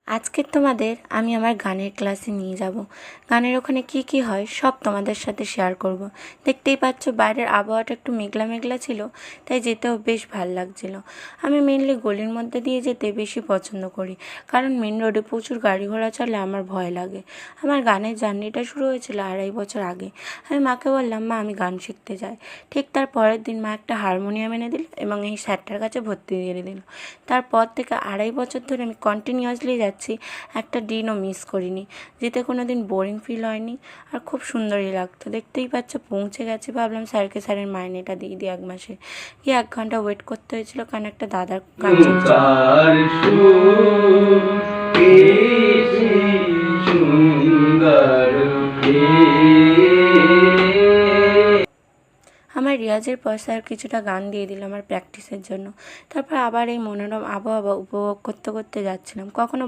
আজকে তোমাদের আমি আমার গানের ক্লাসে নিয়ে যাব। গানের ওখানে কি কি হয় সব তোমাদের সাথে শেয়ার করব। দেখতেই পাচ্ছ বাইরের আবহাওয়াটা একটু মেঘলা মেঘলা ছিল, তাই যেতেও বেশ ভাল লাগছিল। আমি মেনলি গলির মধ্যে দিয়ে যেতে বেশি পছন্দ করি, কারণ মেন রোডে প্রচুর গাড়ি ঘোড়া চলে, আমার ভয় লাগে। আমার গানের জার্নিটা শুরু হয়েছিল 2.5 বছর আগে। আমি মাকে বললাম, মা আমি গান শিখতে চাই। ঠিক তার পরের দিন মা একটা হারমোনিয়াম এনে দিল এবং এই স্যারটার কাছে ভর্তি দিয়ে দিল। তারপর থেকে 2.5 বছর ধরে আমি কন্টিনিউয়াসলি যাচ্ছি, একটা দিনও মিস করিনি। যেতে কোনো দিন বোরিং ফিল হয়নি, আর খুব সুন্দরই লাগতো। দেখতেই পাচ্ছ পৌঁছে গেছি। ভাবলাম স্যারের মাইনেটা দিয়ে দিই 1 মাসে। গিয়ে 1 ঘন্টা ওয়েট করতে হয়েছিল, কারণ একটা দাদার গান আমার রিয়াজের পর স্যার কিছুটা গান দিয়ে দিল আমার প্র্যাকটিসের জন্য। তারপর আবার এই মনোরম আবহাওয়া উপভোগ করতে করতে যাচ্ছিলাম। কখনো